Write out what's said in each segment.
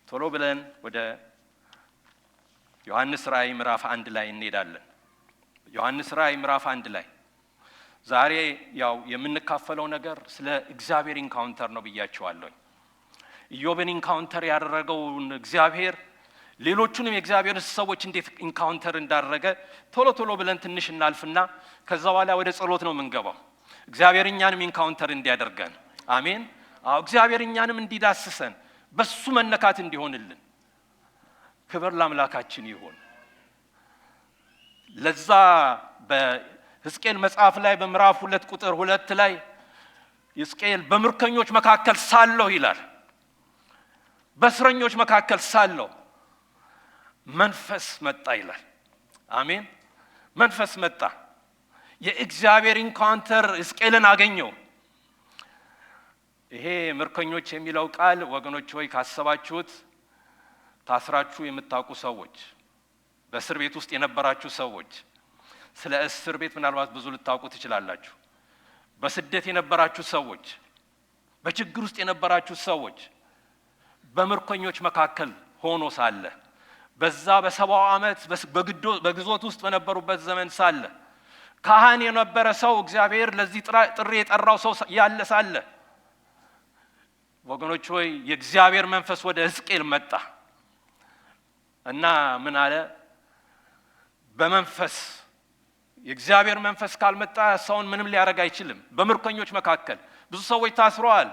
ቶሎ ብለን ወደ ዮሐንስ ራእይ ምዕራፍ 1 ላይ እንሄዳለን። ዮሐንስ ራእይ ምዕራፍ 1 ላይ ዛሬ ያው የምንካፈለው ነገር ስለ እግዚአብሔር ኢንካውንተር ነው ብያቸዋለሁ። ኢዮብን ኢንካውንተር ያደረገውን እግዚአብሔር ሌሎቹንም የእግዚአብሔር ሰዎች እንዴት ኢንካውንተር እንዳደረገ ቶሎ ብለን ትንሽ እናልፍና ከዛ በኋላ ወደ ጸሎት ነው የምንገባው። እግዚአብሔር እኛንም ኢንካውንተር እንዲያደርገን አሜን። እግዚአብሔር እኛንም እንዲዳስሰን በሱ መነካት እንዲሆንልን ክብር ለአምላካችን ይሁን። ለዛ በሕዝቅኤል መጽሐፍ ላይ በምዕራፍ 2 ቁጥር 2 ላይ ሕዝቅኤል በምርኮኞች መካከል ሳለሁ ይላል። በእስረኞች መካከል ሳለሁ መንፈስ መጣ ይላል። አሜን። መንፈስ መጣ። የእግዚአብሔር ኢንካውንተር ሕዝቅኤልን አገኘው። ይሄ ምርኮኞች የሚለው ቃል ወገኖች ሆይ ካሰባችሁት ታስራችሁ የምታውቁ ሰዎች፣ በእስር ቤት ውስጥ የነበራችሁ ሰዎች ስለ እስር ቤት ምናልባት ብዙ ልታውቁ ትችላላችሁ። በስደት የነበራችሁ ሰዎች፣ በችግር ውስጥ የነበራችሁ ሰዎች በምርኮኞች መካከል ሆኖ ሳለ በዛ በ70 ዓመት በግዞት ውስጥ በነበሩበት ዘመን ሳለ ካህን የነበረ ሰው እግዚአብሔር ለዚህ ጥሪ የጠራው ሰው ያለ ሳለ ወገኖች ሆይ የእግዚአብሔር መንፈስ ወደ ሕዝቅኤል መጣ እና ምን አለ? በመንፈስ የእግዚአብሔር መንፈስ ካልመጣ ሰውን ምንም ሊያደርግ አይችልም። በምርኮኞች መካከል ብዙ ሰዎች ታስረዋል።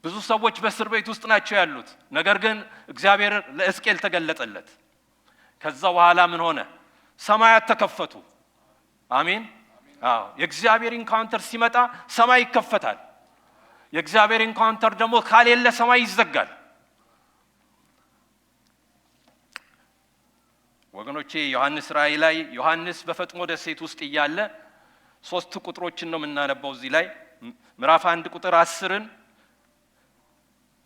ብዙ ሰዎች በእስር ቤት ውስጥ ናቸው ያሉት። ነገር ግን እግዚአብሔር ለሕዝቅኤል ተገለጠለት። ከዛ በኋላ ምን ሆነ? ሰማያት ተከፈቱ። አሜን። የእግዚአብሔር ኢንካውንተር ሲመጣ ሰማይ ይከፈታል። የእግዚአብሔር ኢንካውንተር ደግሞ ካሌለ ሰማይ ይዘጋል። ወገኖቼ ዮሐንስ ራእይ ላይ ዮሐንስ በፈጥሞ ደሴት ውስጥ እያለ 3 ቁጥሮችን ነው የምናነበው እዚህ ላይ ምዕራፍ 1 ቁጥር 10ን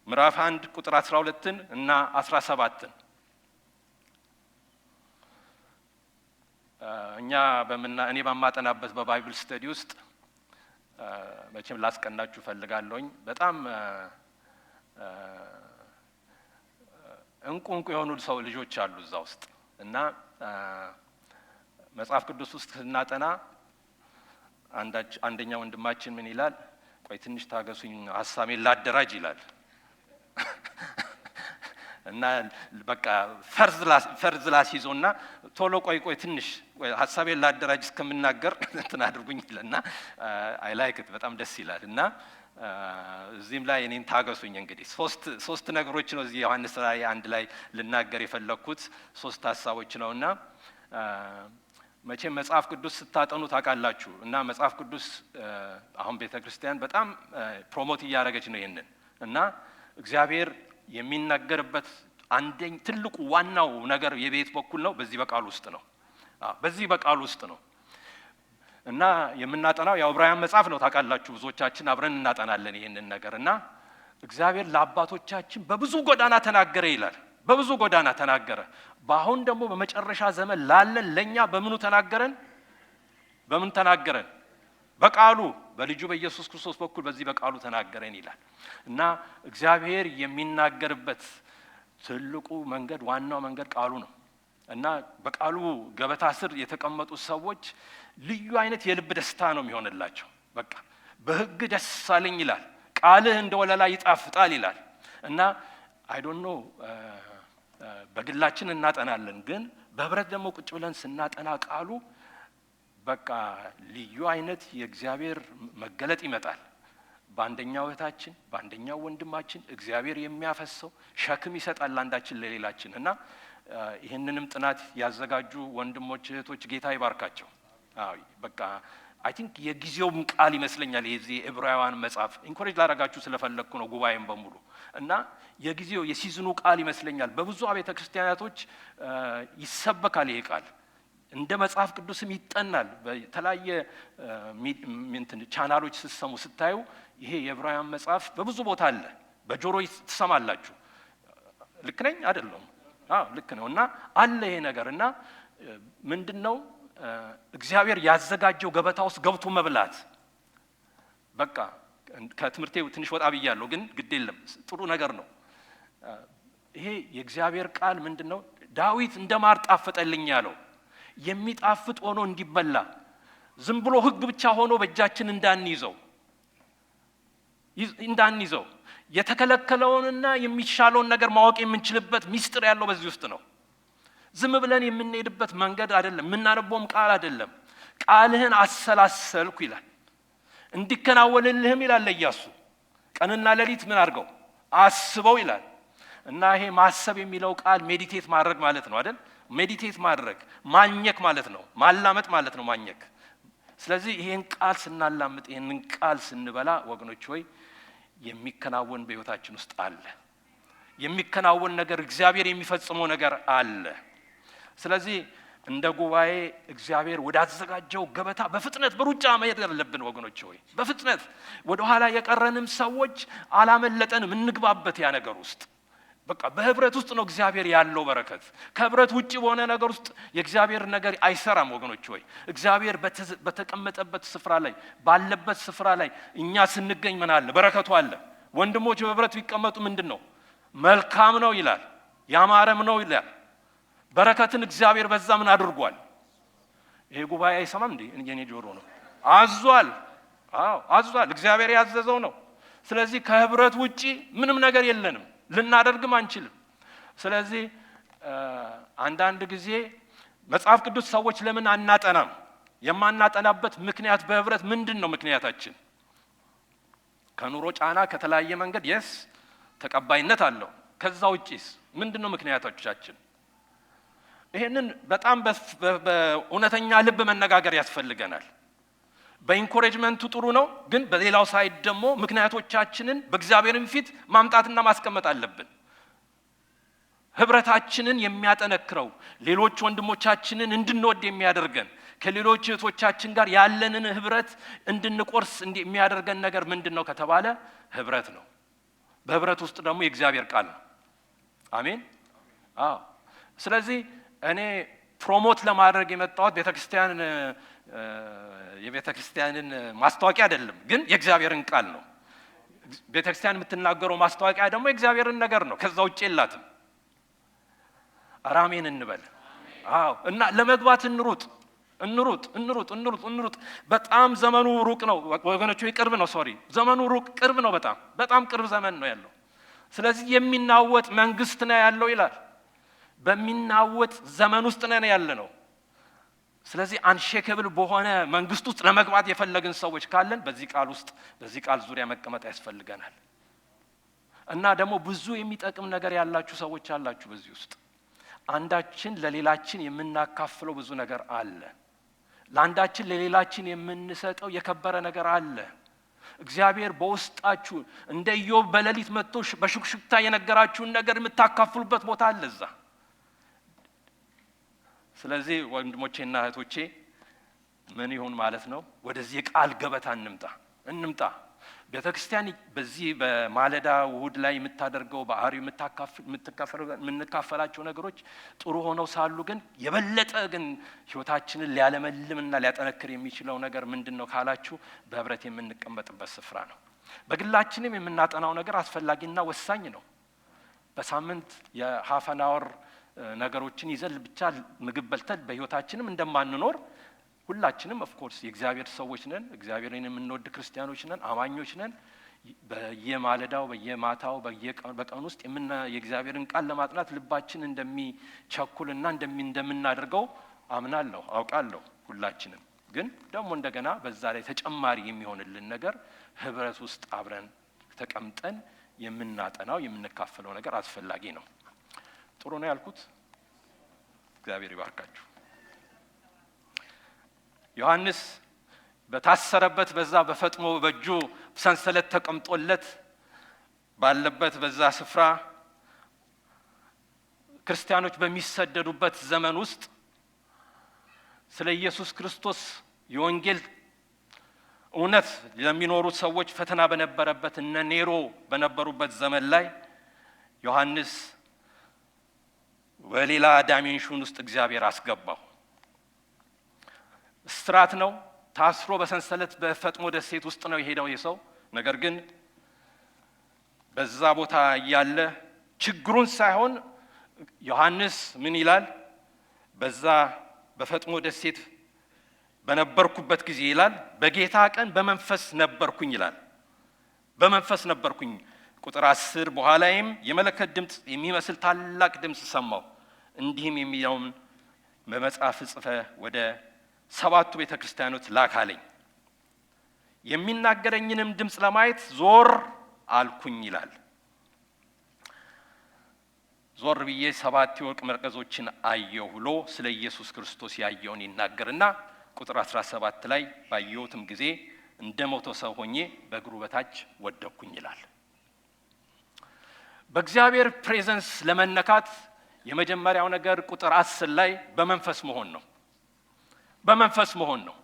ምዕራፍ 1 ቁጥር 12ን እና 17ን እኔ በማጠናበት በባይብል ስተዲ ውስጥ መቼም ላስቀናችሁ ፈልጋለሁኝ። በጣም እንቁ የሆኑ ሰው ልጆች አሉ እዛ ውስጥ እና መጽሐፍ ቅዱስ ውስጥ ስናጠና አንደኛ ወንድማችን ምን ይላል? ቆይ ትንሽ ታገሱኝ ሐሳቤን ላደራጅ ይላል እና በቃ ፈርዝ ላስይዞና ቶሎ ቆይ ትንሽ ሐሳቤን ላደራጅ እስከምናገር እንትን አድርጉኝ ይላልና አይ ላይክ ኢት በጣም ደስ ይላል። እና እዚህም ላይ እኔን ታገሱኝ። እንግዲህ ሶስት ነገሮች ነው እዚህ ዮሐንስ ራእይ 1 ላይ ልናገር የፈለኩት 3 ሐሳቦች ነውና መቼም መጽሐፍ ቅዱስ ስታጠኑ ታውቃላችሁ። እና መጽሐፍ ቅዱስ አሁን ቤተክርስቲያን በጣም ፕሮሞት እያደረገች ነው ይሄንን እና እግዚአብሔር የሚናገርበት ትልቁ ዋናው ነገር የቤት በኩል ነው። በዚህ በቃል ውስጥ ነው። በዚህ በቃል ውስጥ ነው እና የምናጠናው የዕብራውያን መጽሐፍ ነው ታውቃላችሁ። ብዙዎቻችን አብረን እናጠናለን ይሄንን ነገር እና እግዚአብሔር ለአባቶቻችን በብዙ ጎዳና ተናገረ ይላል። በብዙ ጎዳና ተናገረ። በአሁን ደግሞ በመጨረሻ ዘመን ላለን ለኛ በምኑ ተናገረን? በምን ተናገረን? በቃሉ በልጁ በኢየሱስ ክርስቶስ በኩል በዚህ በቃሉ ተናገረን ይላል እና እግዚአብሔር የሚናገርበት ትልቁ መንገድ ዋናው መንገድ ቃሉ ነው እና በቃሉ ገበታ ስር የተቀመጡ ሰዎች ልዩ አይነት የልብ ደስታ ነው የሚሆንላቸው። በቃ በሕግ ደስ አለኝ ይላል። ቃልህ እንደ ወለላ ይጣፍጣል ይላል እና አይ ዶንት ኖ በግላችን እናጠናለን፣ ግን በህብረት ደግሞ ቁጭ ብለን ስናጠና ቃሉ በቃ ልዩ አይነት የእግዚአብሔር መገለጥ ይመጣል። በአንደኛው እህታችን በአንደኛው ወንድማችን እግዚአብሔር የሚያፈሰው ሸክም ይሰጣል አንዳችን ለሌላችን እና ይህንንም ጥናት ያዘጋጁ ወንድሞች እህቶች ጌታ ይባርካቸው። በቃ አይ ቲንክ የጊዜውም ቃል ይመስለኛል የዚህ ዕብራውያን መጽሐፍ ኢንኮሬጅ ላደርጋችሁ ስለፈለግኩ ነው ጉባኤም በሙሉ እና የጊዜው የሲዝኑ ቃል ይመስለኛል። በብዙ ቤተ ክርስቲያናቶች ይሰበካል ይሄ ቃል፣ እንደ መጽሐፍ ቅዱስም ይጠናል። በተለያየ ቻናሎች ስትሰሙ ስታዩ ይሄ የዕብራውያን መጽሐፍ በብዙ ቦታ አለ። በጆሮ ትሰማላችሁ። ልክ ነኝ አይደለም? ልክ ነው። እና አለ ይሄ ነገር እና ምንድነው እግዚአብሔር ያዘጋጀው ገበታ ውስጥ ገብቶ መብላት። በቃ ከትምህርቴ ትንሽ ወጣ ብያለሁ፣ ግን ግድ የለም ጥሩ ነገር ነው። ይሄ የእግዚአብሔር ቃል ምንድነው? ዳዊት እንደማር ጣፈጠልኝ ያለው የሚጣፍጥ ሆኖ እንዲበላ ዝም ብሎ ሕግ ብቻ ሆኖ በእጃችን እንዳንይዘው የተከለከለውንና የሚሻለውን ነገር ማወቅ የምንችልበት ሚስጥር ያለው በዚህ ውስጥ ነው። ዝም ብለን የምንሄድበት መንገድ አይደለም። የምናነበውም ቃል አይደለም። ቃልህን አሰላሰልኩ ይላል፣ እንዲከናወንልህም ይላል ለኢያሱ። ቀንና ሌሊት ምን አድርገው አስበው ይላል። እና ይሄ ማሰብ የሚለው ቃል ሜዲቴት ማድረግ ማለት ነው አይደል? ሜዲቴት ማድረግ ማኘክ ማለት ነው፣ ማላመጥ ማለት ነው ማኘክ። ስለዚህ ይሄን ቃል ስናላምጥ፣ ይሄንን ቃል ስንበላ ወገኖች ሆይ የሚከናወን በህይወታችን ውስጥ አለ። የሚከናወን ነገር እግዚአብሔር የሚፈጽመው ነገር አለ። ስለዚህ እንደ ጉባኤ እግዚአብሔር ወዳዘጋጀው ገበታ በፍጥነት በሩጫ መሄድ አለብን ወገኖች ሆይ። በፍጥነት ወደ ኋላ የቀረንም ሰዎች አላመለጠንም፣ እንግባበት ያ ነገር ውስጥ። በቃ በህብረት ውስጥ ነው እግዚአብሔር ያለው በረከት። ከህብረት ውጪ በሆነ ነገር ውስጥ የእግዚአብሔር ነገር አይሰራም ወገኖች ሆይ። እግዚአብሔር በተቀመጠበት ስፍራ ላይ ባለበት ስፍራ ላይ እኛ ስንገኝ ምን አለ? በረከቱ አለ። ወንድሞች በህብረት ቢቀመጡ ምንድነው? መልካም ነው ይላል፣ ያማረም ነው ይላል። በረከትን እግዚአብሔር በዛ ምን አድርጓል? ይሄ ጉባኤ አይሰማም እንዴ? የኔ ጆሮ ነው። አዟል። አዎ አዟል። እግዚአብሔር ያዘዘው ነው። ስለዚህ ከህብረት ውጪ ምንም ነገር የለንም፣ ልናደርግም አንችልም። ስለዚህ አንዳንድ ጊዜ መጽሐፍ ቅዱስ ሰዎች ለምን አናጠናም? የማናጠናበት ምክንያት በህብረት ምንድን ነው ምክንያታችን? ከኑሮ ጫና ከተለያየ መንገድ የስ ተቀባይነት አለው። ከዛ ውጪስ ምንድን ነው ምክንያቶቻችን? ይሄንን በጣም በእውነተኛ ልብ መነጋገር ያስፈልገናል። በኢንኮሬጅመንቱ ጥሩ ነው፣ ግን በሌላው ሳይድ ደግሞ ምክንያቶቻችንን በእግዚአብሔርም ፊት ማምጣትና ማስቀመጥ አለብን። ህብረታችንን የሚያጠነክረው ሌሎች ወንድሞቻችንን እንድንወድ የሚያደርገን ከሌሎች እህቶቻችን ጋር ያለንን ህብረት እንድንቆርስ የሚያደርገን ነገር ምንድነው ከተባለ ህብረት ነው። በህብረት ውስጥ ደግሞ የእግዚአብሔር ቃል ነው። አሜን። አዎ። ስለዚህ እኔ ፕሮሞት ለማድረግ የመጣሁት የቤተክርስቲያንን ማስታወቂያ አይደለም፣ ግን የእግዚአብሔርን ቃል ነው። ቤተክርስቲያን የምትናገረው ማስታወቂያ ደግሞ የእግዚአብሔርን ነገር ነው። ከዛ ውጪ የላትም። አሜን እንበል። አዎ። እና ለመግባት እንሩጥ። በጣም ዘመኑ ሩቅ ነው ወገኖች፣ ቅርብ ነው። ዘመኑ ቅርብ ነው። በጣም ቅርብ ዘመን ነው ያለው። ስለዚህ የሚናወጥ መንግስት ነው ያለው ይላል። በሚናወጥ ዘመን ውስጥ ነን ያለ ነው። ስለዚህ አንሼከብል በሆነ መንግስት ውስጥ ለመግባት የፈለግን ሰዎች ካለን በዚህ ቃል ዙሪያ መቀመጥ ያስፈልገናል። እና ደግሞ ብዙ የሚጠቅም ነገር ያላችሁ ሰዎች አላችሁ በዚህ ውስጥ። አንዳችን ለሌላችን የምናካፍለው ብዙ ነገር አለ። ለአንዳችን ለሌላችን የምንሰጠው የከበረ ነገር አለ። እግዚአብሔር በውስጣችሁ እንደ ኢዮብ በሌሊት መጥቶ በሹክሹክታ የነገራችሁን ነገር የምታካፍሉበት ቦታ አለ እዛ። ስለዚህ ወንድሞቼና እህቶቼ ምን ይሁን ማለት ነው? ወደዚህ ቃል ገበታ እንምጣ። ቤተክርስቲያን በዚህ በማለዳ እሑድ ላይ የምታደርገው ባህሪው የምንካፈላቸው ነገሮች ጥሩ ሆነው ሳሉ ግን የበለጠ ግን ህይወታችንን ሊያለመልምና ሊያጠነክር የሚችለው ነገር ምንድነው ካላችሁ በህብረት የምንቀመጥበት ስፍራ ነው። በግላችንም የምናጠናው ነገር አስፈላጊና ወሳኝ ነው። በሳምንት የሃፍ አን አወር ነገሮችን ይዘን ብቻ ምግብ በልተን በህይወታችንም እንደማንኖር ሁላችንም ኦፍ ኮርስ የእግዚአብሔር ሰዎች ነን። እግዚአብሔርን የምንወድ ክርስቲያኖች ነን፣ አማኞች ነን። በየማለዳው በየማታው በቀን ውስጥ የእግዚአብሔርን ቃል ለማጥናት ልባችን እንደሚቸኩልና እንደምናደርገው አምናለሁ፣ አውቃለሁ ሁላችንም። ግን ደግሞ እንደገና በዛ ላይ ተጨማሪ የሚሆንልን ነገር ህብረት ውስጥ አብረን ተቀምጠን የምናጠናው የምንካፈለው ነገር አስፈላጊ ነው። ጥሩ ነው ያልኩት። እግዚአብሔር ይባርካችሁ። ዮሐንስ በታሰረበት በዛ በፈጥሞ በእጁ ሰንሰለት ተቀምጦለት ባለበት በዛ ስፍራ ክርስቲያኖች በሚሰደዱበት ዘመን ውስጥ ስለ ኢየሱስ ክርስቶስ የወንጌል እውነት ለሚኖሩት ሰዎች ፈተና በነበረበት እነ ኔሮ በነበሩበት ዘመን ላይ ዮሐንስ በሌላ ዳይሜንሽን ውስጥ እግዚአብሔር አስገባው። እስራት ነው፣ ታስሮ በሰንሰለት በፈጥሞ ደሴት ውስጥ ነው የሄደው የሰው። ነገር ግን በዛ ቦታ እያለ ችግሩን ሳይሆን ዮሐንስ ምን ይላል? በዛ በፈጥሞ ደሴት በነበርኩበት ጊዜ ይላል በጌታ ቀን በመንፈስ ነበርኩኝ ይላል። በመንፈስ ነበርኩኝ። ቁጥር 10 በኋላይም የመለከት ድምጽ የሚመስል ታላቅ ድምጽ ሰማሁ። እንዲህም የሚለውን በመጽሐፍ ጽፈህ ወደ 7ቱ ቤተክርስቲያኖች ላክ አለኝ። የሚናገረኝንም ድምጽ ለማየት ዞር አልኩኝ ይላል። ዞር ብዬ 7 የወርቅ መቅረዞችን አየሁ ብሎ ስለ ኢየሱስ ክርስቶስ ያየውን ይናገርና ቁጥር 17 ላይ ባየሁትም ጊዜ እንደሞተ ሰው ሆኜ በእግሩ በታች ወደቅኩኝ ይላል። በእግዚአብሔር ፕሬዘንስ ለመነካት የመጀመሪያው ነገር ቁጥር 10 ላይ በመንፈስ መሆን ነው። በመንፈስ መሆን ነው።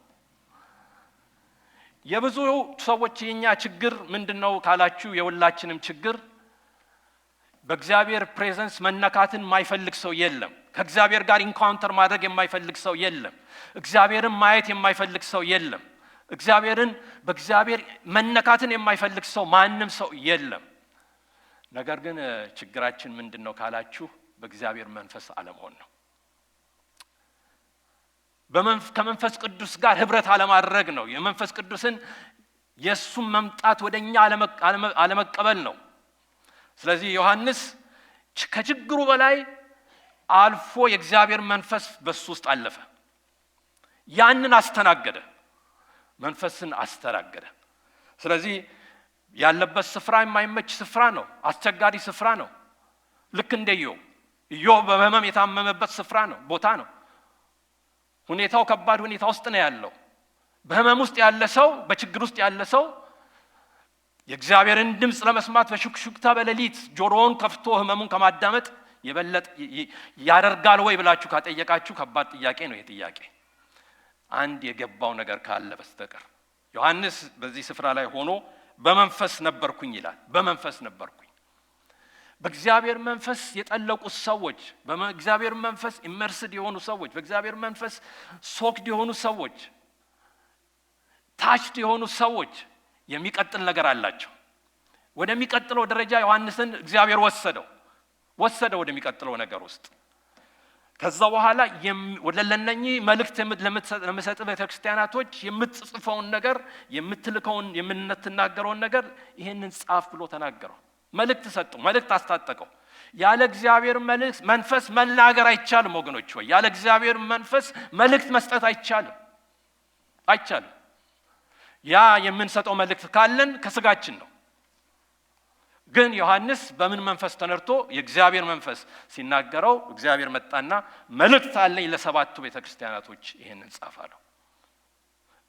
የብዙ ሰዎች የኛ ችግር ምንድነው ካላችሁ የሁላችንም ችግር በእግዚአብሔር ፕሬዘንስ መነካትን የማይፈልግ ሰው የለም። ከእግዚአብሔር ጋር ኢንካውንተር ማድረግ የማይፈልግ ሰው የለም። እግዚአብሔርን ማየት የማይፈልግ ሰው የለም። በእግዚአብሔር መነካትን የማይፈልግ ሰው ማንም ሰው የለም። ነገር ግን ችግራችን ምንድነው ካላችሁ በእግዚአብሔር መንፈስ አለመሆን ነው። ከመንፈስ ቅዱስ ጋር ህብረት አለማድረግ ነው። የመንፈስ ቅዱስን የሱን መምጣት ወደኛ አለመቀበል ነው። ስለዚህ ዮሐንስ ከችግሩ በላይ አልፎ የእግዚአብሔር መንፈስ በሱ ውስጥ አለፈ። ያንን አስተናገደ። መንፈስን አስተናገደ። ስለዚህ ያለበት ስፍራ የማይመች ስፍራ ነው። አስቸጋሪ ስፍራ ነው። ልክ እንደ ኢዮብ በህመም የታመመበት ስፍራ ነው፣ ቦታ ነው። ሁኔታው ከባድ ሁኔታ ውስጥ ነው ያለው። በህመም ውስጥ ያለ ሰው፣ በችግር ውስጥ ያለ ሰው የእግዚአብሔርን ድምጽ ለመስማት በሹክሹክታ በሌሊት ጆሮውን ከፍቶ ህመሙን ከማዳመጥ የበለጠ ያደርጋል ወይ ብላችሁ ካጠየቃችሁ ከባድ ጥያቄ ነው። የጥያቄ አንድ የገባው ነገር ካለ በስተቀር ዮሐንስ በዚህ ስፍራ ላይ ሆኖ በመንፈስ ነበርኩኝ ይላል። በመንፈስ ነበርኩኝ። በእግዚአብሔር መንፈስ የጠለቁ ሰዎች፣ በእግዚአብሔር መንፈስ ኢመርስድ የሆኑ ሰዎች፣ በእግዚአብሔር መንፈስ ሶክድ የሆኑ ሰዎች፣ ታችድ የሆኑ ሰዎች የሚቀጥል ነገር አላቸው። ወደሚቀጥለው ደረጃ ዮሐንስን እግዚአብሔር ወሰደው ወደሚቀጥለው ነገር ውስጥ። ከዛ በኋላ ለነኚህ መልእክት ለምሰጥ ቤተክርስቲያናቶች የምትጽፈውን ነገር፣ የምትልከውን፣ የምትናገረውን ነገር ይሄንን ጻፍ ብሎ ተናገረው። መልእክት ሰጠው፣ መልእክት አስታጠቀው። ያለ እግዚአብሔር መንፈስ መናገር አይቻልም ወገኖች ሆይ። ያለ እግዚአብሔር መንፈስ መልእክት መስጠት አይቻልም። ያ የምንሰጠው መልእክት ካለን ከስጋችን ነው። ግን ዮሐንስ በምን መንፈስ ተነርቶ? የእግዚአብሔር መንፈስ ሲናገረው እግዚአብሔር መጣና መልእክት አለኝ ለ7ቱ ቤተክርስቲያናቶች ይሄንን ጻፍ አለው።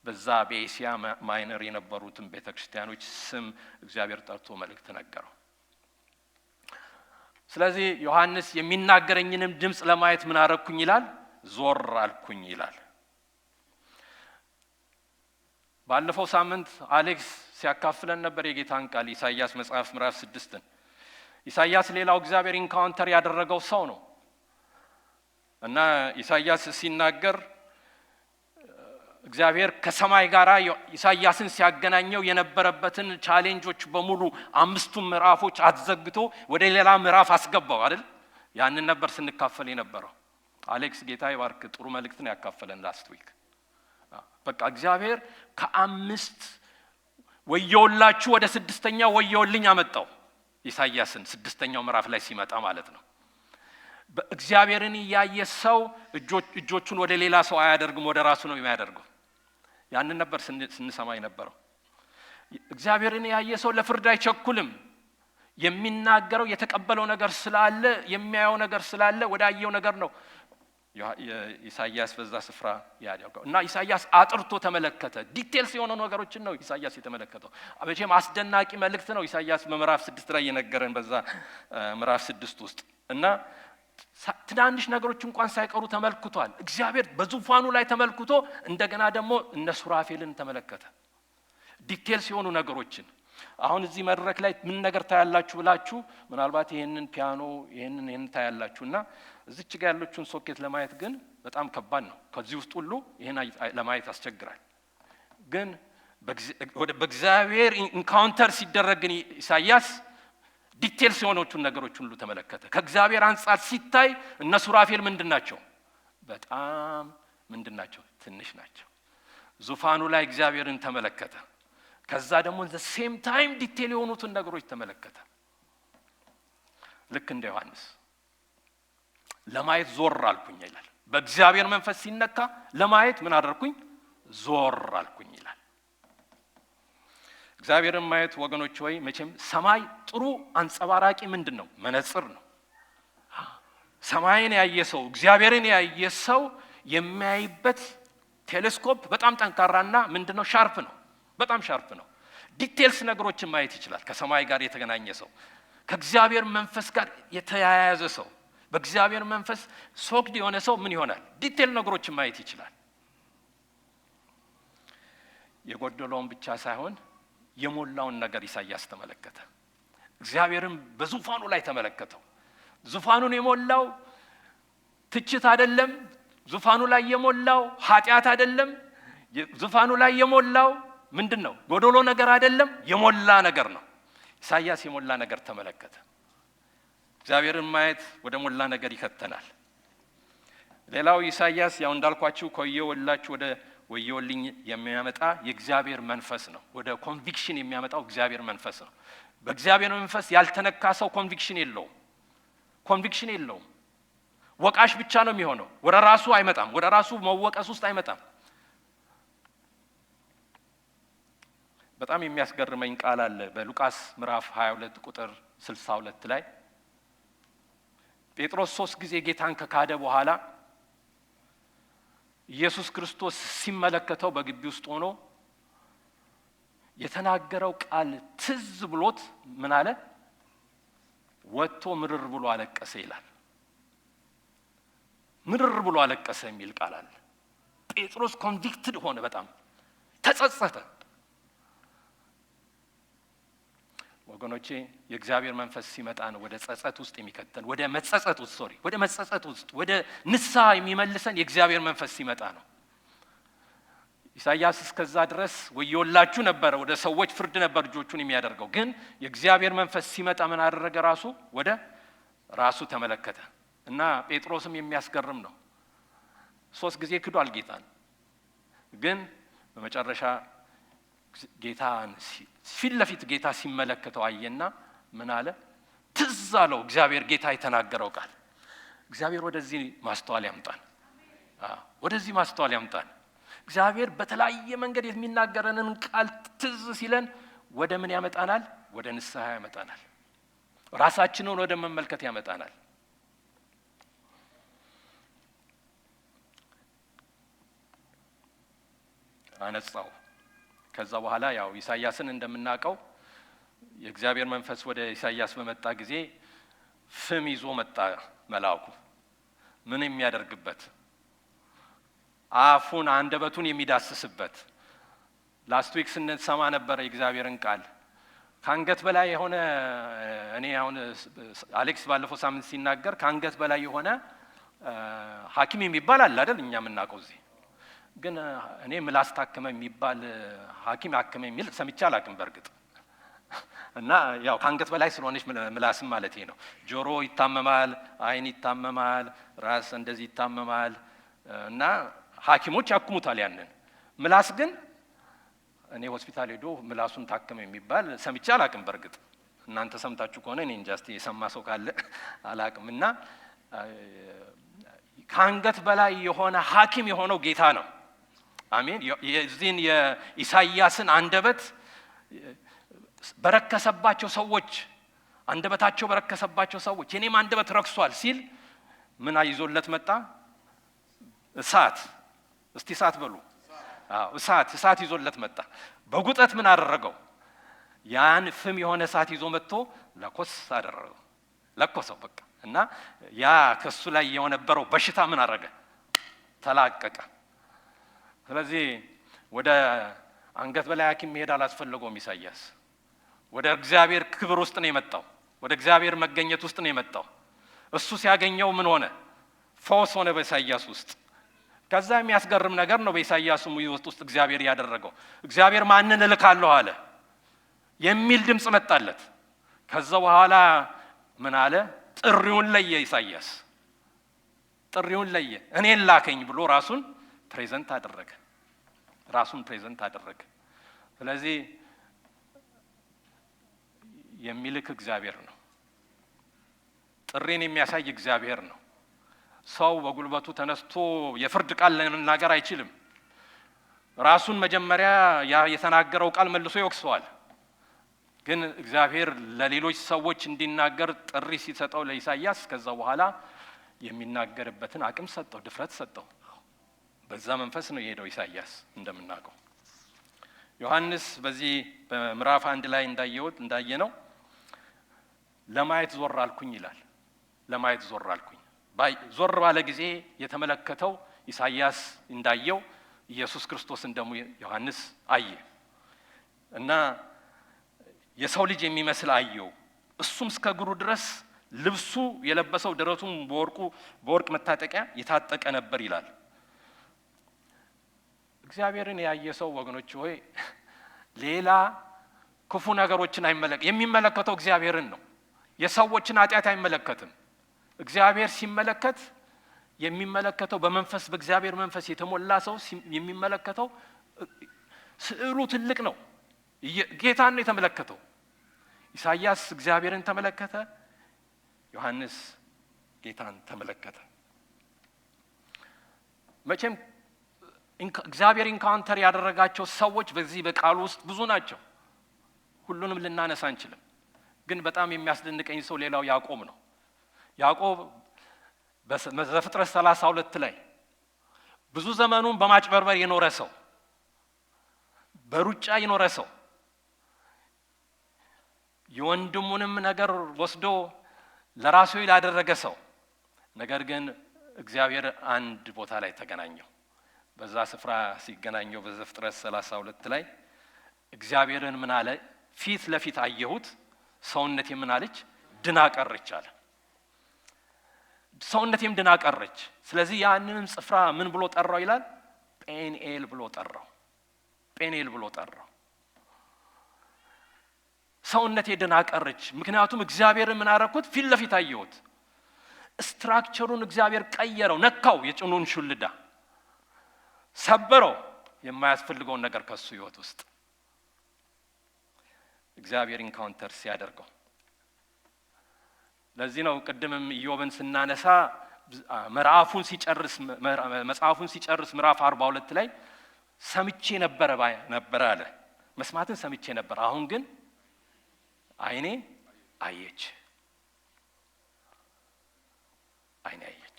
በዛ በኤሲያ ማይነር የነበሩትን ቤተክርስቲያኖች ስም እግዚአብሔር ጠርቶ መልእክት ነገረው። ስለዚህ ዮሐንስ የሚናገረኝንም ድምጽ ለማየት ምን አረኩኝ ይላል? ዞር አልኩኝ ይላል። ባለፈው ሳምንት አሌክስ ሲያካፍለን ነበር የጌታን ቃል ኢሳይያስ መጽሐፍ ምዕራፍ 6ን። ኢሳይያስ ሌላው እግዚአብሔር ኢንካውንተር ያደረገው ሰው ነው እና ኢሳይያስ ሲናገር እግዚአብሔር ከሰማይ ጋር ኢሳይያስን ሲያገናኘው የነበረበትን ቻሌንጆች በሙሉ 5ቱን ምዕራፎች አዘግቶ ወደ ሌላ ምዕራፍ አስገባው አይደል? ያንን ነበር ስንካፈል የነበረው። አሌክስ ጌታ ይባርክ፣ ጥሩ መልእክት ነው ያካፈለን ላስት ዊክ። በቃ እግዚአብሔር ከ5 ወየውላችሁ ወደ 6ኛው ወየውልኝ አመጣው። ኢሳይያስን 6ኛው ምዕራፍ ላይ ሲመጣ ማለት ነው። በእግዚአብሔርን ያየ ሰው እጆቹን ወደ ሌላ ሰው አያደርግም፣ ወደ ራሱ ነው የሚያደርገው። ያንን ነበር ስንሰማ የነበረው። እግዚአብሔርን ያየ ሰው ለፍርድ አይቸኩልም። የሚናገረው የተቀበለው ነገር ስላለ፣ የሚያየው ነገር ስላለ ወዳየው ነገር ነው ኢሳይያስ በዛ ስፍራ ያደረገው። እና ኢሳይያስ አጥርቶ ተመለከተ። ዲቴልስ የሆኑ ነገሮችን ነው ኢሳይያስ የተመለከተው። መቼም አስደናቂ መልእክት ነው ኢሳይያስ በምዕራፍ 6 ላይ የነገረን በዛ ምዕራፍ 6 ውስጥ። እና ትናንሽ ነገሮች እንኳን ሳይቀሩ ተመልክቷል። እግዚአብሔር በዙፋኑ ላይ ተመልክቶ እንደገና ደግሞ እነ ሱራፌልን ተመለከተ። ዲቴልስ የሆኑ ነገሮችን አሁን እዚህ መድረክ ላይ ምን ነገር ታያላችሁ ብላችሁ ምናልባት ይሄንን ፒያኖ ይሄንን ታያላችሁና እዚች ጋር ያለችውን ሶኬት ለማየት ግን በጣም ከባድ ነው። ከዚህ ውስጥ ሁሉ ይሄን ለማየት ያስቸግራል። ግን በእግዚአብሔር ኢንካውንተር ሲደረግ ግን ኢሳይያስ ዲቴልስ የሆኑትን ነገሮች ሁሉ ተመለከተ። ከእግዚአብሔር አንጻር ሲታይ እነ ሱራፌል ምንድናቸው? በጣም ምንድናቸው? ትንሽ ናቸው። ዙፋኑ ላይ እግዚአብሔርን ተመለከተ። ከዛ ደግሞ ዘ ሴም ታይም ዲቴል የሆኑትን ነገሮች ተመለከተ። ልክ እንደ ዮሐንስ ለማየት ዞር አልኩኝ ይላል። በእግዚአብሔር መንፈስ ሲነካ ለማየት ምን አደረኩኝ? ዞር አልኩኝ ይላል። እግዚአብሔርን ማየት ወገኖች ሆይ መቼም ሰማይ ጥሩ አንጸባራቂ ምንድነው? መነጽር ነው። ሰማይን ያየ ሰው እግዚአብሔርን ያየ ሰው የሚያይበት ቴሌስኮፕ በጣም ጠንካራና ምንድነው? ሻርፕ ነው። በጣም ሻርፕ ነው። ዲቴልስ ነገሮችን ማየት ይችላል። ከሰማይ ጋር የተገናኘ ሰው፣ ከእግዚአብሔር መንፈስ ጋር የተያያዘ ሰው፣ በእግዚአብሔር መንፈስ ሶክድ የሆነ ሰው ምን ይሆናል? ዲቴል ነገሮችን ማየት ይችላል። የጎደለውን ብቻ ሳይሆን የሞላውን ነገር ኢሳይያስ ተመለከተ። እግዚአብሔርን በዙፋኑ ላይ ተመለከተው። ዙፋኑን የሞላው ትችት አይደለም። ዙፋኑ ላይ የሞላው ኃጢአት አይደለም። ዙፋኑ ላይ የሞላው ምንድነው? ጎደሎ ነገር አይደለም፣ የሞላ ነገር ነው። ኢሳይያስ የሞላ ነገር ተመለከተ። እግዚአብሔርን ማየት ወደ ሞላ ነገር ይከተናል። ሌላው ኢሳይያስ ያው እንዳልኳችሁ ከወየወላችሁ ወደ ወየወልኝ የሚያመጣ የእግዚአብሔር መንፈስ ነው። ወደ ኮንቪክሽን የሚያመጣው እግዚአብሔር መንፈስ ነው። በእግዚአብሔር መንፈስ ያልተነካ ሰው ኮንቪክሽን የለውም። ኮንቪክሽን የለውም። ወቃሽ ብቻ ነው የሚሆነው። ወደ ራሱ አይመጣም። ወደ ራሱ መወቀስ ውስጥ አይመጣም። በጣም የሚያስገርመኝ ቃል አለ በሉቃስ ምዕራፍ 22 ቁጥር 62 ላይ ጴጥሮስ 3 ጊዜ ጌታን ከካደ በኋላ ኢየሱስ ክርስቶስ ሲመለከተው በግቢ ውስጥ ሆኖ የተናገረው ቃል ትዝ ብሎት ምን አለ? ወጥቶ ምርር ብሎ አለቀሰ ይላል። ምርር ብሎ አለቀሰ የሚል ቃል አለ። ጴጥሮስ ኮንቪክትድ ሆነ፣ በጣም ተጸጸተ። ወገኖቼ የእግዚአብሔር መንፈስ ሲመጣ ነው ወደ ጸጸት ውስጥ የሚከተን፣ ወደ መጸጸት ውስጥ ወደ ንስሐ የሚመልሰን የእግዚአብሔር መንፈስ ሲመጣ ነው። ኢሳይያስ እስከዛ ድረስ ወዮላችሁ ነበረ፣ ወደ ሰዎች ፍርድ ነበር እጆቹን የሚያደርገው። ግን የእግዚአብሔር መንፈስ ሲመጣ ምን አደረገ? ወደ ራሱ ተመለከተ እና ጴጥሮስም የሚያስገርም ነው። 3 ጊዜ ክዷል ጌታን። ግን በመጨረሻ ጌታን ፊት ለፊት ጌታ ሲመለከተው አየና ምን አለ? ትዝ አለው እግዚአብሔር ጌታ የተናገረው ቃል። እግዚአብሔር ወደዚህ ማስተዋል ያምጣን። ወደዚህ ማስተዋል ያምጣን። እግዚአብሔር በተለያየ መንገድ የሚናገረንን ቃል ትዝ ሲለን ወደ ምን ያመጣናል? ወደ ንስሐ ያመጣናል። ራሳችንን ወደ መመልከት ያመጣናል። አነጻው። ከዛ በኋላ ያው ኢሳይያስን እንደምናውቀው የእግዚአብሔር መንፈስ ወደ ኢሳይያስ በመጣ ጊዜ ፍም ይዞ መጣ መልአኩ። ምን የሚያደርግበት? አፉን አንደበቱን የሚዳስስበት። ላስት ዊክ ስንሰማ ነበር የእግዚአብሔርን ቃል። ከአንገት በላይ የሆነ እኔ አሁን አሌክስ ባለፈው ሳምንት ሲናገር ከአንገት በላይ የሆነ ሐኪም የሚባል አለ አይደል? እኛ የምናውቀው እዚህ ግን እኔ ምላስ ታከመ የሚባል ሐኪም አከመ የሚል ሰምቼ አላውቅም በእርግጥ። እና ያው ከአንገት በላይ ስለሆነች ምላስም ማለት ነው። ጆሮ ይታመማል፣ አይን ይታመማል፣ ራስ እንደዚህ ይታመማል እና ሐኪሞች ያክሙታል ያንን። ምላስ ግን እኔ ሆስፒታል ሄዶ ምላሱን ታከመ የሚባል ሰምቼ አላውቅም በእርግጥ። እናንተ ሰምታችሁ ከሆነ እኔ እንጃ እስቲ የሰማ ሰው ካለ አላውቅም። እና ከአንገት በላይ የሆነ ሐኪም የሆነው ጌታ ነው። አሜን። የዚህን የኢሳይያስን አንደበት በረከሰባቸው ሰዎች፣ አንደበታቸው በረከሰባቸው ሰዎች የኔም አንደበት ረክሷል ሲል ምን ይዞለት መጣ? እሳት። እስቲ እሳት በሉ። እሳት ይዞለት መጣ። በጉጠት ምን አደረገው? ያን ፍም የሆነ እሳት ይዞ መጥቶ ለኮስ አደረገው፣ ለኮሰው በቃ። እና ያ ከሱ ላይ የነበረው በሽታ ምን አደረገ? ተላቀቀ። ስለዚህ ወደ አንገት በላይ ሐኪም መሄድ አላስፈለገውም ኢሳይያስ። ወደ እግዚአብሔር ክብር ውስጥ ነው የመጣው። ወደ እግዚአብሔር መገኘት ውስጥ ነው የመጣው። እሱ ሲያገኘው ምን ሆነ? ፈውስ ሆነ በኢሳይያስ ውስጥ። ከዛ የሚያስገርም ነገር ነው በኢሳይያስ ውስጥ እግዚአብሔር ያደረገው። እግዚአብሔር ማንን እልካለሁ አለ የሚል ድምጽ መጣለት። ከዛ በኋላ ምን አለ? ጥሪውን ለየ። ኢሳይያስ ጥሪውን ለየ። እኔን ላከኝ ብሎ ራሱን ፕሬዘንት አደረገ። ስለዚህ የሚልክ እግዚአብሔር ነው። ጥሪን የሚያሳይ እግዚአብሔር ነው። ሰው በጉልበቱ ተነስቶ የፍርድ ቃል ለመናገር አይችልም። ራሱን መጀመሪያ የተናገረው ቃል መልሶ ይወቅሰዋል። ግን እግዚአብሔር ለሌሎች ሰዎች እንዲናገር ጥሪ ሲሰጠው ለኢሳይያስ ከዛ በኋላ የሚናገርበትን አቅም ሰጠው፣ ድፍረት ሰጠው። በዛ መንፈስ ነው የሄደው ኢሳይያስ እንደምናውቀው። ዮሐንስ በዚህ በምዕራፍ 1 ላይ እንዳየነው ለማየት ዞር አልኩኝ ይላል። ለማየት ዞር አልኩኝ። ዞር ባለ ጊዜ የተመለከተው ኢሳይያስ እንዳየው ኢየሱስ ክርስቶስን ደግሞ ዮሐንስ አየ እና የሰው ልጅ የሚመስል አየው። እሱም እስከ እግሩ ድረስ ልብሱ የለበሰው ደረቱም በወርቅ መታጠቂያ የታጠቀ ነበር ይላል። እግዚአብሔርን ያየ ሰው ወገኖች ሆይ ሌላ ክፉ ነገሮችን የሚመለከተው እግዚአብሔርን ነው። የሰዎችን ኃጢአት አይመለከትም። እግዚአብሔር ሲመለከት የሚመለከተው በእግዚአብሔር መንፈስ የተሞላ ሰው የሚመለከተው ስዕሉ ትልቅ ነው። ጌታን ነው የተመለከተው። ኢሳይያስ እግዚአብሔርን ተመለከተ፣ ዮሐንስ ጌታን ተመለከተ። መቼም እግዚአብሔር ኢንካውንተር ያደረጋቸው ሰዎች በዚህ በቃሉ ውስጥ ብዙ ናቸው። ሁሉንም ልናነሳ አንችልም። ግን በጣም የሚያስደንቀኝ ሰው ሌላው ያዕቆብ ነው። ያዕቆብ በዘፍጥረት 32 ላይ ብዙ ዘመኑን በማጭበርበር የኖረ ሰው፣ በሩጫ የኖረ ሰው፣ የወንድሙንም ነገር ወስዶ ለራሱ ያደረገ ሰው፣ ነገር ግን እግዚአብሔር አንድ ቦታ ላይ ተገናኘው። በዛ ስፍራ ሲገናኘው በዘፍጥረት 32 ላይ እግዚአብሔርን ምን አለ? ፊት ለፊት አየሁት፣ ሰውነቴ ምን አለች? ድና ቀረች አለ። ሰውነቴም ድና ቀረች። ስለዚህ ያንንም ስፍራ ምን ብሎ ጠራው ይላል? ጴንኤል ብሎ ጠራው። ጴንኤል ብሎ ጠራው። ሰውነቴ ድና ቀረች። ምክንያቱም እግዚአብሔርን ምን አደረኩት? ፊት ለፊት አየሁት። ስትራክቸሩን እግዚአብሔር ቀየረው፣ ነካው። የጭኑን ሹልዳ ሰበረው። የማያስፈልገውን ነገር ከሱ ህይወት ውስጥ እግዚአብሔር ኢንካውንተር ሲያደርገው። ለዚህ ነው ቅድምም ኢዮብን ስናነሳ መጽሐፉን ሲጨርስ ምዕራፍ 42 ላይ ሰምቼ ነበር አለ። መስማትን ሰምቼ ነበር፣ አሁን ግን አይኔ አየች። አይኔ አየች።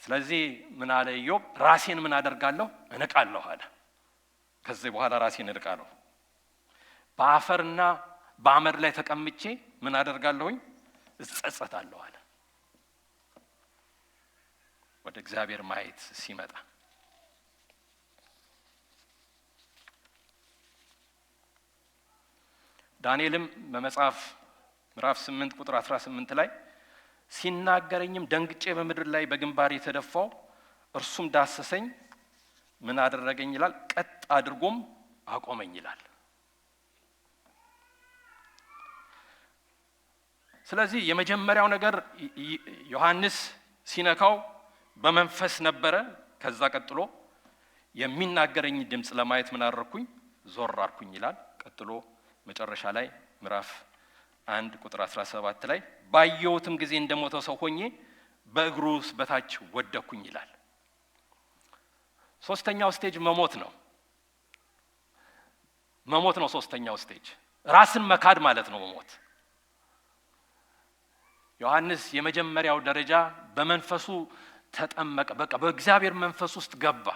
ስለዚህ ምን አለ ኢዮብ? ራሴን ምን አደርጋለሁ? እንቃለሁ አለ። ከዚህ በኋላ ራሴን እንቃለሁ፣ በአፈርና በአመድ ላይ ተቀምጬ ምን አደርጋለሁኝ? እጸጸታለሁ አለ። ወደ እግዚአብሔር ማየት ሲመጣ ዳንኤልም በመጽሐፍ ምዕራፍ 8 ቁጥር 18 ላይ ሲናገረኝም ደንግጬ በምድር ላይ በግንባሬ ተደፋው፣ እርሱም ዳሰሰኝ፣ ምን አደረገኝ ይላል? ቀጥ አድርጎም አቆመኝ ይላል። ስለዚህ የመጀመሪያው ነገር ዮሐንስ ሲነካው በመንፈስ ነበረ። ከዛ ቀጥሎ የሚናገረኝ ድምጽ ለማየት ምን አደረኩኝ? ዞር አልኩኝ ይላል። ቀጥሎ መጨረሻ ላይ ምዕራፍ 1 ቁጥር 17 ላይ ባየሁትም ጊዜ እንደሞተ ሰው ሆኜ በእግሩ በታች ወደኩኝ ይላል። ሶስተኛው ስቴጅ መሞት ነው። ሶስተኛው ስቴጅ ራስን መካድ ማለት ነው መሞት። ዮሐንስ የመጀመሪያው ደረጃ በመንፈሱ ተጠመቀ። በቃ በእግዚአብሔር መንፈስ ውስጥ ገባ።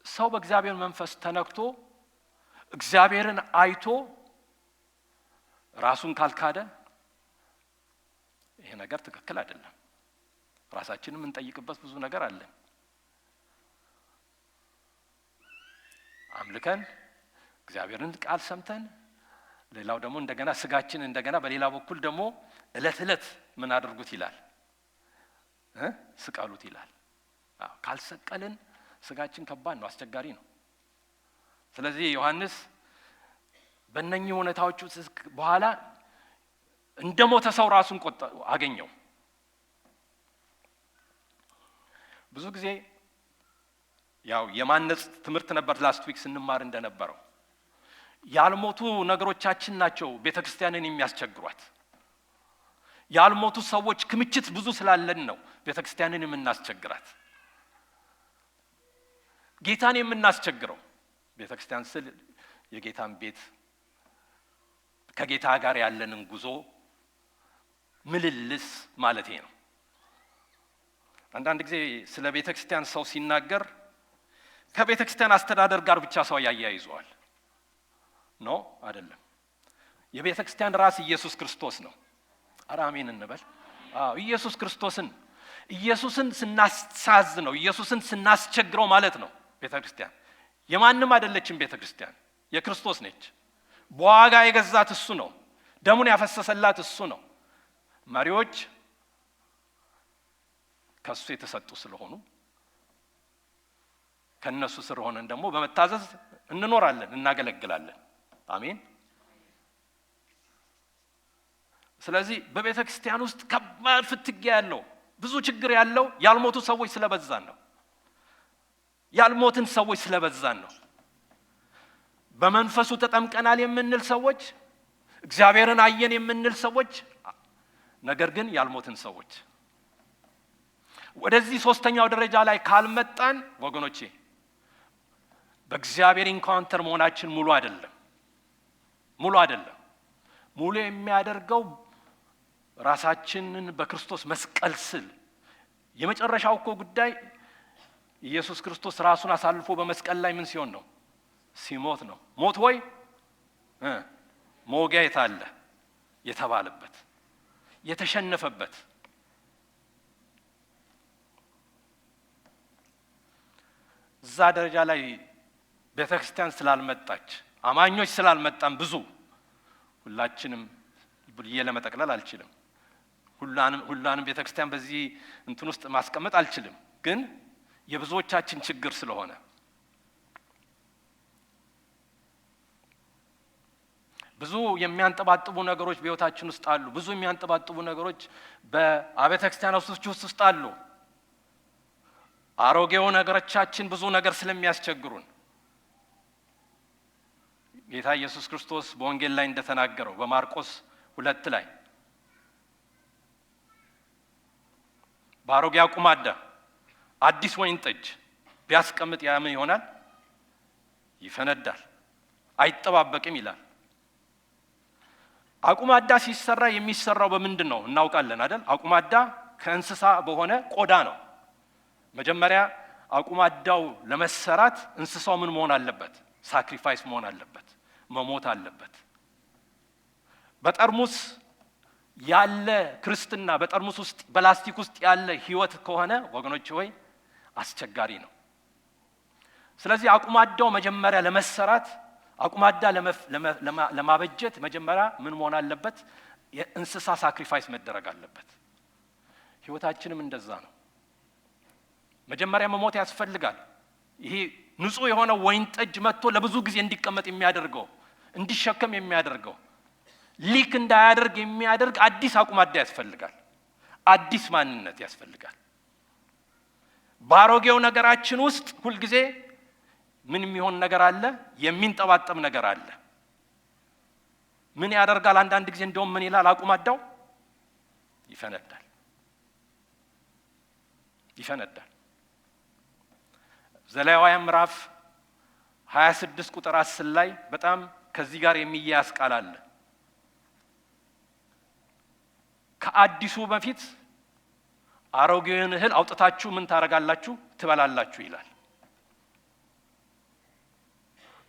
ሰው በእግዚአብሔር መንፈስ ተነክቶ እግዚአብሔርን አይቶ ራሱን ካልካደ ይሄ ነገር ትክክል አይደለም። ራሳችንን እንጠይቅበት ብዙ ነገር አለ። አምልከን እግዚአብሔርን ቃል ሰምተን ሌላው ደግሞ እንደገና ስጋችን እንደገና በሌላ በኩል ደግሞ እለት ምን አድርጉት ይላል? ስቀሉት ይላል። ካልሰቀልን ስጋችን ከባድ ነው፣ አስቸጋሪ ነው። ስለዚህ ዮሐንስ በእነኚህ ሁኔታዎች በኋላ እንደሞተ ሰው ራሱን አገኘው። ብዙ ጊዜ ያው የማነጽ ትምህርት ነበር ላስት ዊክ ስንማር እንደነበረው ያልሞቱ ነገሮቻችን ናቸው ቤተክርስቲያንን የሚያስቸግሯት። ያልሞቱ ሰዎች ክምችት ብዙ ስላለን ነው ቤተክርስቲያንን የምናስቸግራት። ጌታን የምናስቸግረው ቤተክርስቲያን ስል የጌታን ቤት ከጌታ ጋር ያለንን ጉዞ ምልልስ ማለቴ ነው። አንዳንድ ጊዜ ስለ ቤተክርስቲያን ሰው ሲናገር ከቤተክርስቲያን አስተዳደር ጋር ብቻ ሰው ያያይዘዋል። ኖ አይደለም። የቤተክርስቲያን ራስ ኢየሱስ ክርስቶስ ነው። አሜን እንበል። ኢየሱስ ክርስቶስን ኢየሱስን ስናሳዝ ነው፣ ኢየሱስን ስናስቸግረው ማለት ነው። ቤተክርስቲያን የማንም አይደለችም። ቤተክርስቲያን የክርስቶስ ነች። በዋጋ የገዛት እሱ ነው። ደሙን ያፈሰሰላት እሱ ነው። መሪዎች ከሱ የተሰጡ ስለሆኑ ከነሱ ስር ሆነን ደግሞ በመታዘዝ እንኖራለን፣ እናገለግላለን። አሜን። ስለዚህ በቤተክርስቲያን ውስጥ ከባድ ፍትጊያ ያለው ብዙ ችግር ያለው ያልሞቱ ሰዎች ስለበዛን ነው። ያልሞትን ሰዎች ስለበዛን ነው። በመንፈሱ ተጠምቀናል የምንል ሰዎች፣ እግዚአብሔርን አየን የምንል ሰዎች፣ ነገር ግን ያልሞትን ሰዎች ወደዚህ ሶስተኛው ደረጃ ላይ ካልመጣን ወገኖቼ በእግዚአብሔር ኢንካውንተር መሆናችን ሙሉ አይደለም። ሙሉ የሚያደርገው ራሳችንን በክርስቶስ መስቀል ስል የመጨረሻው እኮ ጉዳይ ኢየሱስ ክርስቶስ ራሱን አሳልፎ በመስቀል ላይ ምን ሲሆን ነው? ሲሞት ነው። ሞት ወይ መውጊያ የታለ የተባለበት የተሸነፈበት። እዛ ደረጃ ላይ ቤተክርስቲያን ስላልመጣች አማኞች ስላልመጣን ብዙ ሁላችንም ብዬ ለመጠቅለል አልችልም። ሁላንም ቤተክርስቲያን በዚህ እንትን ውስጥ ማስቀመጥ አልችልም። ግን የብዙዎቻችን ችግር ስለሆነ ብዙ የሚያንጠባጥቡ ነገሮች በህይወታችን ውስጥ አሉ። ብዙ የሚያንጠባጥቡ ነገሮች በአብያተ ክርስቲያናት ውስጥ አሉ። አሮጌው ነገሮቻችን ብዙ ነገር ስለሚያስቸግሩን ጌታ ኢየሱስ ክርስቶስ በወንጌል ላይ እንደተናገረው በማርቆስ 2 ላይ በአሮጌ አቁማዳ አዲስ ወይን ጠጅ ቢያስቀምጥ ያ ምን ይሆናል? ይፈነዳል፣ አይጠባበቅም ይላል። አቁማዳ ሲሰራ የሚሰራው በምንድን ነው እናውቃለን አይደል? አቁማዳ ከእንስሳ በሆነ ቆዳ ነው። መጀመሪያ አቁማዳው ለመሰራት እንስሳው ምን መሆን አለበት? ሳክሪፋይስ መሆን አለበት፣ መሞት አለበት። በጠርሙስ ያለ ክርስትና በጠርሙስ ውስጥ በላስቲክ ውስጥ ያለ ህይወት ከሆነ ወገኖች ሆይ አስቸጋሪ ነው። ስለዚህ አቁማዳው መጀመሪያ ለመሰራት አቁማዳ ለማበጀት መጀመሪያ ምን መሆን አለበት? የእንስሳ ሳክሪፋይስ መደረግ አለበት። ህይወታችንም እንደዛ ነው። መጀመሪያ መሞት ያስፈልጋል። ይሄ ንጹህ የሆነ ወይን ጠጅ መጥቶ ለብዙ ጊዜ እንዲቀመጥ የሚያደርገው እንዲሸከም የሚያደርገው ሊክ እንዳያደርግ የሚያደርግ አዲስ አቁማዳ ያስፈልጋል። አዲስ ማንነት ያስፈልጋል። ባሮጌው ነገራችን ውስጥ ሁሉ ጊዜ ምን የሚሆን ነገር አለ? የሚንጠባጠብ ነገር አለ። ምን ያደርጋል? አንዳንድ ጊዜ እንደውም ምን ይላል? አቁማዳው ይፈነዳል። ዘሌዋውያን ምዕራፍ 26 ቁጥር 10 ላይ በጣም ከዚህ ጋር የሚያያዝ ቃል አለ። ከአዲሱ በፊት አሮጌውን እህል አውጥታችሁ ምን ታረጋላችሁ? ትበላላችሁ ይላል።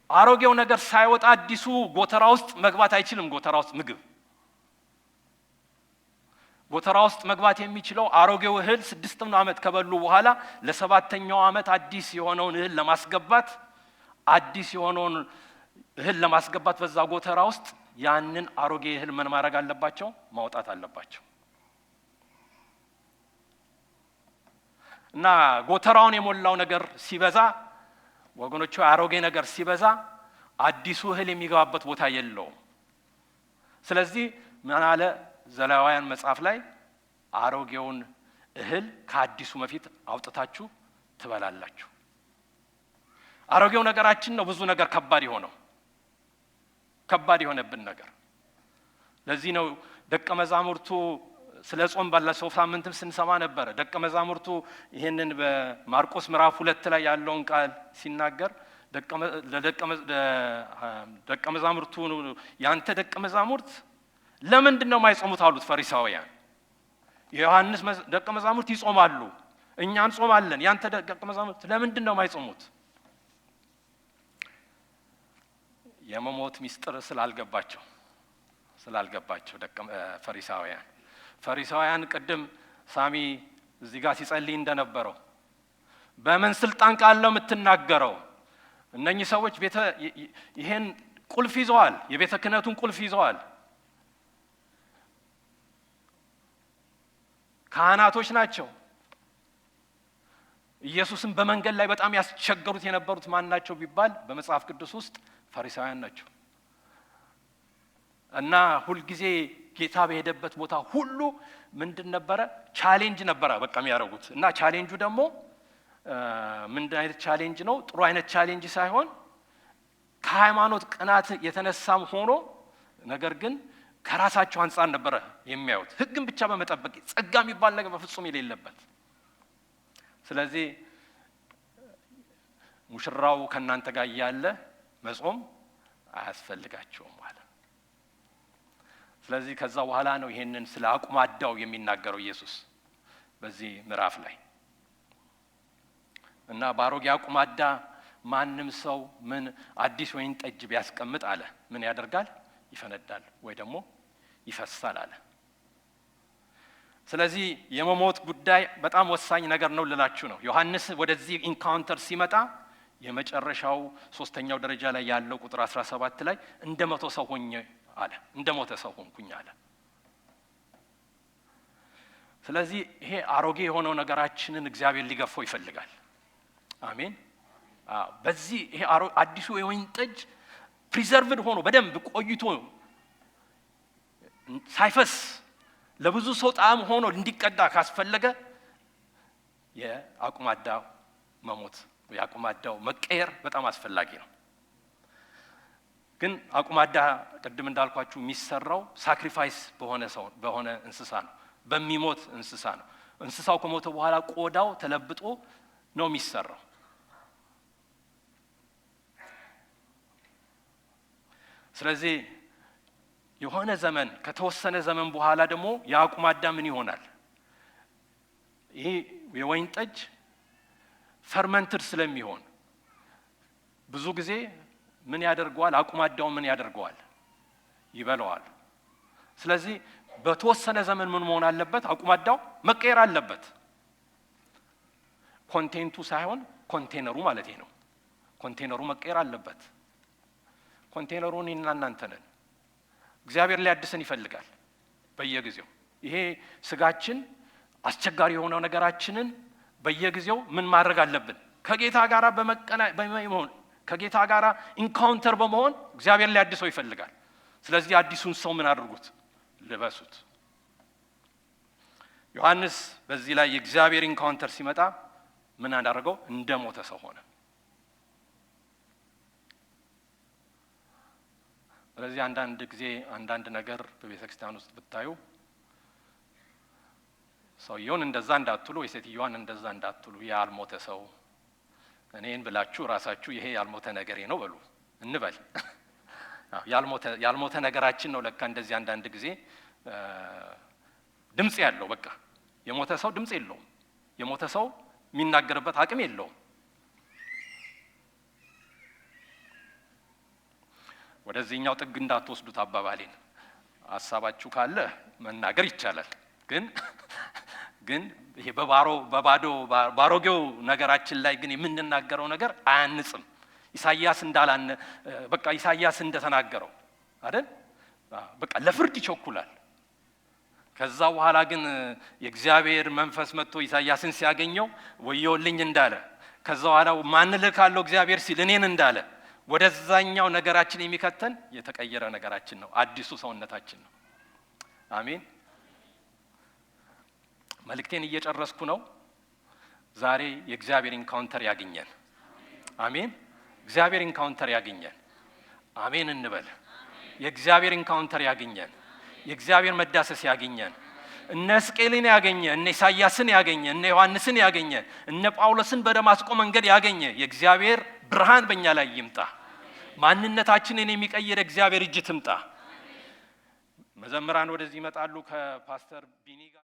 አሮጌው ነገር ሳይወጣ አዲሱ ጎተራ ውስጥ መግባት አይችልም። ጎተራ ውስጥ መግባት የሚችለው አሮጌው እህል 6 ዓመት ከበሉ በኋላ ለ7ኛው ዓመት አዲስ የሆነውን እህል ለማስገባት በዛ ጎተራ ውስጥ ያንን አሮጌ እህል ምን ማድረግ አለባቸው? ማውጣት አለባቸው። እና ጎተራውን የሞላው ነገር ሲበዛ ወገኖቹ አሮጌ ነገር ሲበዛ አዲሱ እህል የሚገባበት ቦታ የለውም። ስለዚህ ምን አለ ዘሌዋውያን መጽሐፍ ላይ አሮጌውን እህል ከአዲሱ በፊት አውጥታችሁ ትበላላችሁ። አሮጌው ነገራችን ነው ብዙ ነገር ከባድ የሆነብን ነገር። ለዚህ ነው ደቀ መዛሙርቱ ስለ ጾም ባለፈው ሳምንትም ስንሰማ ነበር። ደቀ መዛሙርቱ ይሄንን በማርቆስ ምዕራፍ 2 ላይ ያለውን ቃል ሲናገር ደቀ መዛሙርቱ ያንተ ደቀ መዛሙርት ለምንድን ነው የማይጾሙት አሉት ፈሪሳውያን። የዮሐንስ ደቀ መዛሙርት ይጾማሉ፣ እኛ እንጾማለን፣ ያንተ ደቀ መዛሙርት ለምንድን ነው የማይጾሙት? የመሞት ሚስጥር ስላልገባቸው ፈሪሳውያን ቅድም ሳሚ እዚህ ጋር ሲጸልይ እንደነበረው በምን ስልጣን ቃል ነው የምትናገረው? እነኚህ ሰዎች ይሄን ቁልፍ ይዘዋል፣ የቤተ ክህነቱን ቁልፍ ይዘዋል። ካህናቶች ናቸው። ኢየሱስን በመንገድ ላይ በጣም ያስቸገሩት የነበሩት ማን ናቸው ቢባል በመጽሐፍ ቅዱስ ውስጥ ፈሪሳውያን ናቸው። እና ሁል ጊዜ ጌታ በሄደበት ቦታ ሁሉ ምንድን ነበረ? ቻሌንጅ ነበረ በቃ የሚያደርጉት። እና ቻሌንጁ ደግሞ ምን አይነት ቻሌንጅ ነው? ጥሩ አይነት ቻሌንጅ ሳይሆን ከሃይማኖት ቅናት የተነሳም ሆኖ ነገር ግን ከራሳቸው አንፃር ነበረ የሚያዩት፣ ህግን ብቻ በመጠበቅ ጸጋ የሚባል ነገር በፍጹም የሌለበት። ስለዚህ ሙሽራው ከናንተ ጋር ያለ መጾም አያስፈልጋቸውም ማለት። ስለዚህ ከዛ በኋላ ነው ይሄንን ስለ አቁማዳው የሚናገረው ኢየሱስ በዚህ ምዕራፍ ላይ። እና ባሮጌ አቁማዳ ማንም ሰው ምን አዲስ ወይን ጠጅ ቢያስቀምጥ አለ ምን ያደርጋል? ይፈነዳል ወይ ደግሞ ይፈሳል አለ። ስለዚህ የመሞት ጉዳይ በጣም ወሳኝ ነገር ነው ልላችሁ ነው። ዮሐንስ ወደዚህ ኢንካውንተር ሲመጣ የመጨረሻው ሶስተኛው ደረጃ ላይ ያለው ቁጥር 17 ላይ እንደሞተ ሰው ሆኜ አለ፣ እንደሞተ ሰው ሆንኩኝ አለ። ስለዚህ ይሄ አሮጌ የሆነው ነገራችንን እግዚአብሔር ሊገፋው ይፈልጋል። አሜን። በዚህ ይሄ አዲሱ የወይን ጠጅ ፕሪዘርቭድ ሆኖ በደንብ ቆይቶ ሳይፈስ ለብዙ ሰው ጣዕም ሆኖ እንዲቀዳ ካስፈለገ የአቁማዳው መሞት የአቁማዳው መቀየር በጣም አስፈላጊ ነው። ግን አቁማዳ ቅድም እንዳልኳችሁ የሚሰራው ሳክሪፋይስ በሆነ እንስሳ ነው፣ በሚሞት እንስሳ ነው። እንስሳው ከሞተ በኋላ ቆዳው ተለብጦ ነው የሚሰራው። ስለዚህ የሆነ ዘመን ከተወሰነ ዘመን በኋላ ደግሞ የአቁማዳ ምን ይሆናል? ይሄ የወይን ጠጅ ፈርመንትድ ስለሚሆን ብዙ ጊዜ ምን ያደርገዋል? አቁማዳው ምን ያደርገዋል? ይበላዋል። ስለዚህ በተወሰነ ዘመን ምን መሆን አለበት? አቁማዳው መቀየር አለበት። ኮንቴንቱ ሳይሆን ኮንቴነሩ ማለት ነው። ኮንቴነሩ መቀየር አለበት። ኮንቴነሩን እናንተ ነን። እግዚአብሔር ሊያድሰን ይፈልጋል በየጊዜው። ይሄ ስጋችን አስቸጋሪ የሆነው ነገራችንን በየጊዜው ምን ማድረግ አለብን? ከጌታ ጋራ በመሆን ከጌታ ጋራ ኢንካውንተር በመሆን እግዚአብሔር ሊያድሰው ይፈልጋል። ስለዚህ አዲሱን ሰው ምን አድርጉት? ልበሱት። ዮሐንስ በዚህ ላይ የእግዚአብሔር ኢንካውንተር ሲመጣ ምን አደረገው? እንደሞተ ሰው ሆነ። ስለዚህ አንዳንድ ጊዜ አንዳንድ ነገር በቤተ ክርስቲያን ውስጥ ብታዩ ሰውየውን እንደዛ እንዳትሉ ወይ ሴትዮዋን እንደዛ እንዳትሉ፣ ያልሞተ ሰው እኔን ብላችሁ ራሳችሁ ይሄ ያልሞተ ነገሬ ነው በሉ እንበል። ያልሞተ ነገራችን ነው ለካ እንደዚህ አንዳንድ ጊዜ ድምጽ ያለው። በቃ የሞተ ሰው ድምጽ የለውም። የሞተ ሰው የሚናገርበት አቅም የለውም። ወደዚህኛው ጥግ እንዳትወስዱት አባባሌን። ሐሳባችሁ ካለ መናገር ይቻላል። ግን ይሄ ባሮጌው ነገራችን ላይ ግን የምንናገረው ነገር አያንጽም። ኢሳይያስ እንደተናገረው አይደል? በቃ ለፍርድ ይቸኩላል። ከዛ በኋላ ግን የእግዚአብሔር መንፈስ መጥቶ ኢሳይያስን ሲያገኘው ወየውልኝ እንዳለ፣ ከዛ በኋላ ማን ልካለው እግዚአብሔር ሲል እኔን እንዳለ ወደዛኛው ነገራችን የሚከተን የተቀየረ ነገራችን ነው፣ አዲሱ ሰውነታችን ነው። አሜን። መልእክቴን እየጨረስኩ ነው። ዛሬ የእግዚአብሔር ኢንካውንተር ያገኘን። አሜን። እግዚአብሔር ኢንካውንተር ያገኘን። አሜን እንበል። የእግዚአብሔር ኢንካውንተር ያገኘን፣ የእግዚአብሔር መዳሰስ ያገኘን። እነ ሕዝቅኤልን ያገኘ፣ እነ ኢሳያስን ያገኘ፣ እነ ዮሐንስን ያገኘ፣ እነ ጳውሎስን በደማስቆ መንገድ ያገኘ የእግዚአብሔር ብርሃን በእኛ ላይ ይምጣ። ማንነታችንን የሚቀይር እግዚአብሔር እጅ ትምጣ። መዘምራን ወደዚህ ይመጣሉ ከፓስተር ቢኒ ጋር